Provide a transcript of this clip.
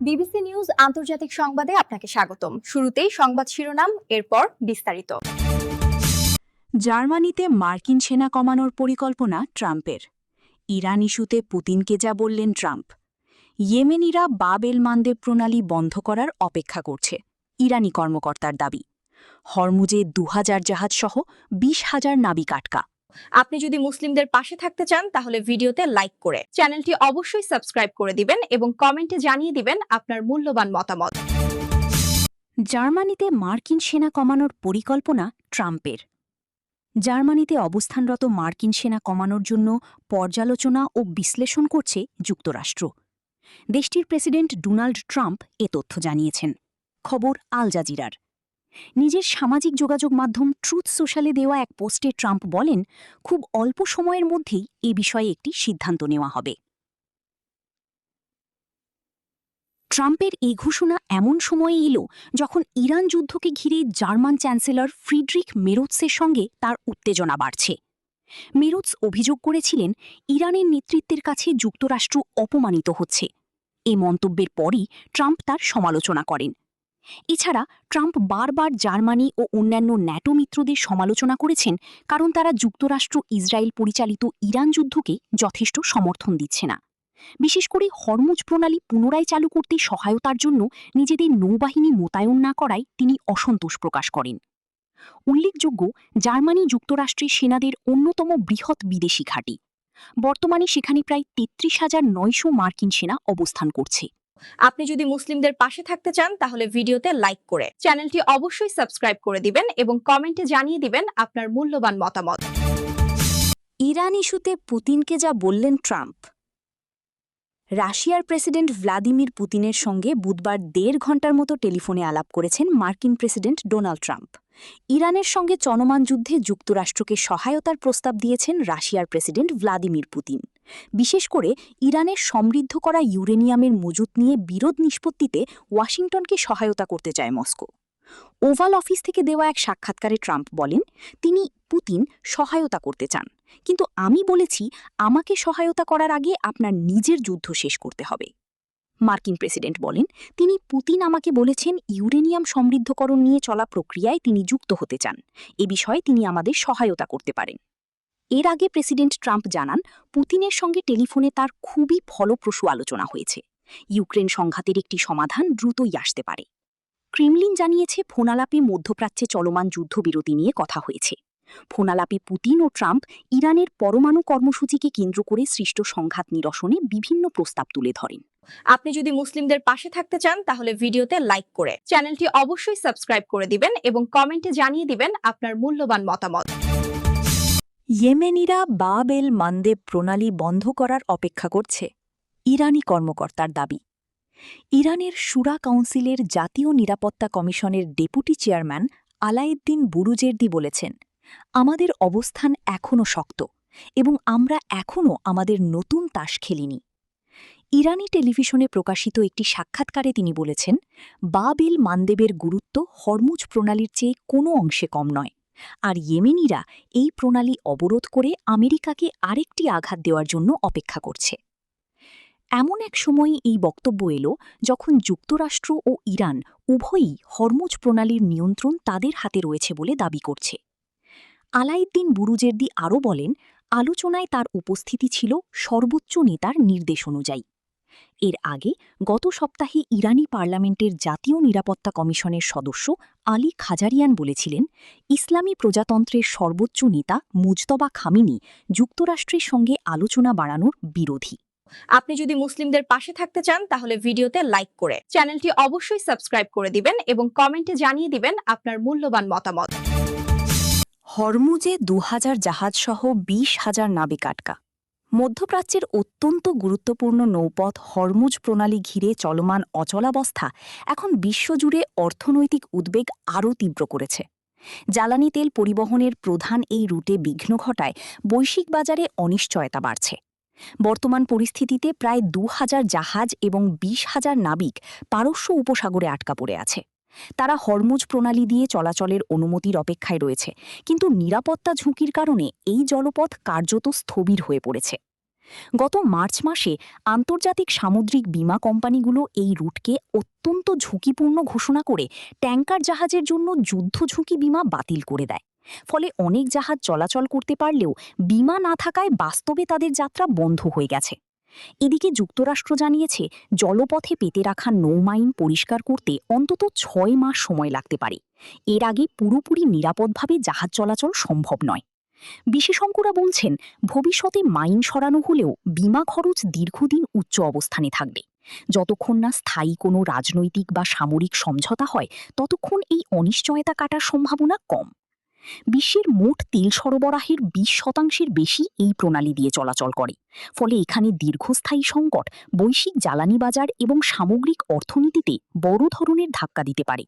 BBC news আন্তর্জাতিক সংবাদে আপনাকে স্বাগতম। শুরুতেই সংবাদ শিরোনাম, এরপর বিস্তারিত। জার্মানিতে মার্কিন সেনা কমানোর পরিকল্পনা ট্রাম্পের। ইরান ইস্যুতে পুতিনকে যা বললেন ট্রাম্প। ইয়েমেনিরা বাব এল মান্দেব প্রণালী বন্ধ করার অপেক্ষা করছে, ইরানি কর্মকর্তার দাবি। হরমুজে ২০০০ জাহাজসহ ২০,০০০ নাবিক আটকা। আপনি যদি মুসলিমদের পাশে থাকতে চান তাহলে ভিডিওতে লাইক করে চ্যানেলটি অবশ্যই সাবস্ক্রাইব করে দিবেন এবং কমেন্টে জানিয়ে দিবেন আপনার মূল্যবান মতামত। জার্মানিতে মার্কিন সেনা কমানোর পরিকল্পনা ট্রাম্পের। জার্মানিতে অবস্থানরত মার্কিন সেনা কমানোর জন্য পর্যালোচনা ও বিশ্লেষণ করছে যুক্তরাষ্ট্র। দেশটির প্রেসিডেন্ট ডোনাল্ড ট্রাম্প এ তথ্য জানিয়েছেন। খবর আল জাজিরার। নিজের সামাজিক যোগাযোগ মাধ্যম ট্রুথ সোশ্যালে দেওয়া এক পোস্টে ট্রাম্প বলেন, খুব অল্প সময়ের মধ্যেই এ বিষয়ে একটি সিদ্ধান্ত নেওয়া হবে। ট্রাম্পের এই ঘোষণা এমন সময়ে এলো যখন ইরান যুদ্ধকে ঘিরে জার্মান চ্যান্সেলর ফ্রিডরিখ মেরোৎসের সঙ্গে তার উত্তেজনা বাড়ছে। মেরোৎস অভিযোগ করেছিলেন, ইরানের নেতৃত্বের কাছে যুক্তরাষ্ট্র অপমানিত হচ্ছে। এ মন্তব্যের পরই ট্রাম্প তার সমালোচনা করেন। এছাড়া ট্রাম্প বারবার জার্মানি ও অন্যান্য ন্যাটো মিত্রদের সমালোচনা করেছেন, কারণ তারা যুক্তরাষ্ট্র ইসরায়েল পরিচালিত ইরান যুদ্ধকে যথেষ্ট সমর্থন দিচ্ছে না। বিশেষ করে হরমুজ প্রণালী পুনরায় চালু করতে সহায়তার জন্য নিজেদের নৌবাহিনী মোতায়েন না করায় তিনি অসন্তোষ প্রকাশ করেন। উল্লেখযোগ্য, জার্মানি যুক্তরাষ্ট্রের সেনাদের অন্যতম বৃহৎ বিদেশি ঘাঁটি। বর্তমানে সেখানে প্রায় ৩৩,৯০০ মার্কিন সেনা অবস্থান করছে। আপনি যদি মুসলিমদের পাশে থাকতে চান তাহলে ভিডিওতে লাইক করে চ্যানেলটি অবশ্যই সাবস্ক্রাইব করে দিবেন এবং কমেন্টে জানিয়ে দিবেন আপনার মূল্যবান মতামত। ইরান ইস্যুতে পুতিনকে যা বললেন ট্রাম্প। রাশিয়ার প্রেসিডেন্ট ভ্লাদিমির পুতিনের সঙ্গে বুধবার ১.৫ ঘণ্টার মতো টেলিফোনে আলাপ করেছেন মার্কিন প্রেসিডেন্ট ডোনাল্ড ট্রাম্প। ইরানের সঙ্গে চলমান যুদ্ধে যুক্তরাষ্ট্রকে সহায়তার প্রস্তাব দিয়েছেন রাশিয়ার প্রেসিডেন্ট ভ্লাদিমির পুতিন। বিশেষ করে ইরানের সমৃদ্ধ করা ইউরেনিয়ামের মজুত নিয়ে বিরোধ নিষ্পত্তিতে ওয়াশিংটনকে সহায়তা করতে চায় মস্কো। ওভাল অফিস থেকে দেওয়া এক সাক্ষাৎকারে ট্রাম্প বলেন, তিনি পুতিন সহায়তা করতে চান, কিন্তু আমি বলেছি আমাকে সহায়তা করার আগে আপনার নিজের যুদ্ধ শেষ করতে হবে। মার্কিন প্রেসিডেন্ট বলেন, তিনি পুতিন আমাকে বলেছেন ইউরেনিয়াম সমৃদ্ধকরণ নিয়ে চলা প্রক্রিয়ায় তিনি যুক্ত হতে চান। এ বিষয়ে তিনি আমাদের সহায়তা করতে পারেন। এর আগে প্রেসিডেন্ট ট্রাম্প জানান, পুতিনের সঙ্গে টেলিফোনে তার খুবই ফলপ্রসূ আলোচনা হয়েছে। ইউক্রেন সংঘাতের একটি সমাধান দ্রুতই আসতে পারে। ক্রেমলিন জানিয়েছে, ফোনালাপে মধ্যপ্রাচ্যে চলমান যুদ্ধবিরতি নিয়ে কথা হয়েছে। ফোনালাপে পুতিন ও ট্রাম্প ইরানের পরমাণু কর্মসূচিকে কেন্দ্র করে সৃষ্ট সংঘাত নিরসনে বিভিন্ন প্রস্তাব তুলে ধরেন। আপনি যদি মুসলিমদের পাশে থাকতে চান তাহলে ভিডিওতে লাইক করে চ্যানেলটি অবশ্যই সাবস্ক্রাইব করে দিবেন এবং কমেন্টে জানিয়ে দিবেন আপনার মূল্যবান মতামত। ইয়েমেনিরা বাব এল মান্দেব প্রণালী বন্ধ করার অপেক্ষা করছে, ইরানি কর্মকর্তার দাবি। ইরানের শুরা কাউন্সিলের জাতীয় নিরাপত্তা কমিশনের ডেপুটি চেয়ারম্যান আলাউদ্দিন বুরুজের্দি বলেছেন, আমাদের অবস্থান এখনও শক্ত এবং আমরা এখনও আমাদের নতুন তাস খেলিনি। ইরানি টেলিভিশনে প্রকাশিত একটি সাক্ষাৎকারে তিনি বলেছেন, বাব এল মান্দেবের গুরুত্ব হরমুজ প্রণালীর চেয়ে কোনো অংশে কম নয়, আর ইয়েমেনিরা এই প্রণালী অবরোধ করে আমেরিকাকে আরেকটি আঘাত দেওয়ার জন্য অপেক্ষা করছে। এমন এক সময়ে এই বক্তব্য এলো যখন যুক্তরাষ্ট্র ও ইরান উভয়ই হরমুজ প্রণালীর নিয়ন্ত্রণ তাদের হাতে রয়েছে বলে দাবি করছে। আলাউদ্দিন বুরুজের্দি আরও বলেন, আলোচনায় তার উপস্থিতি ছিল সর্বোচ্চ নেতার নির্দেশ অনুযায়ী। এর আগে গত সপ্তাহে ইরানি পার্লামেন্টের জাতীয় নিরাপত্তা কমিশনের সদস্য আলী খাজারিয়ান বলেছিলেন, ইসলামী প্রজাতন্ত্রের সর্বোচ্চ নেতা মুজতবা খামেনি যুক্তরাষ্ট্রের সঙ্গে আলোচনা বাড়ানোর বিরোধী। আপনি যদি মুসলিমদের পাশে থাকতে চান তাহলে ভিডিওতে লাইক করে চ্যানেলটি অবশ্যই সাবস্ক্রাইব করে দিবেন এবং কমেন্টে জানিয়ে দিবেন আপনার মূল্যবান মতামত। হরমুজে ২০০০ জাহাজসহ ২০,০০০ নাবিক আটকা। মধ্যপ্রাচ্যের অত্যন্ত গুরুত্বপূর্ণ নৌপথ হরমুজ প্রণালী ঘিরে চলমান অচলাবস্থা এখন বিশ্বজুড়ে অর্থনৈতিক উদ্বেগ আরও তীব্র করেছে। জ্বালানি তেল পরিবহনের প্রধান এই রুটে বিঘ্ন ঘটায় বৈশ্বিক বাজারে অনিশ্চয়তা বাড়ছে। বর্তমান পরিস্থিতিতে প্রায় ২০০০ জাহাজ এবং ২০,০০০ নাবিক পারস্য উপসাগরে আটকা পড়ে আছে। তারা হরমুজ প্রণালী দিয়ে চলাচলের অনুমতির অপেক্ষায় রয়েছে, কিন্তু নিরাপত্তা ঝুঁকির কারণে এই জলপথ কার্যত স্থবির হয়ে পড়েছে। গত মার্চ মাসে আন্তর্জাতিক সামুদ্রিক বীমা কোম্পানিগুলো এই রুটকে অত্যন্ত ঝুঁকিপূর্ণ ঘোষণা করে ট্যাঙ্কার জাহাজের জন্য যুদ্ধ ঝুঁকি বীমা বাতিল করে দেয়। ফলে অনেক জাহাজ চলাচল করতে পারলেও বীমা না থাকায় বাস্তবে তাদের যাত্রা বন্ধ হয়ে গেছে। এদিকে যুক্তরাষ্ট্র জানিয়েছে জলপথে পেতে রাখা নৌমাইন পরিষ্কার করতে অন্তত 6 মাস সময় লাগতে পারে। এর আগে পুরোপুরি নিরাপদভাবে জাহাজ চলাচল সম্ভব নয়। বিশেষজ্ঞরা বলছেন, ভবিষ্যতে মাইন সরানো হলেও বীমা খরচ দীর্ঘদিন উচ্চ অবস্থানে থাকবে। যতক্ষণ না স্থায়ী কোনো রাজনৈতিক বা সামরিক সমঝোতা হয়, ততক্ষণ এই অনিশ্চয়তা কাটার সম্ভাবনা কম। বিশ্বের মোট তেল সরবরাহের 20% বেশি এই প্রণালী দিয়ে চলাচল করে। ফলে এখানে দীর্ঘস্থায়ী সংকট বৈশ্বিক জ্বালানি বাজার এবং সামগ্রিক অর্থনীতিতে বড় ধরনের ধাক্কা দিতে পারে।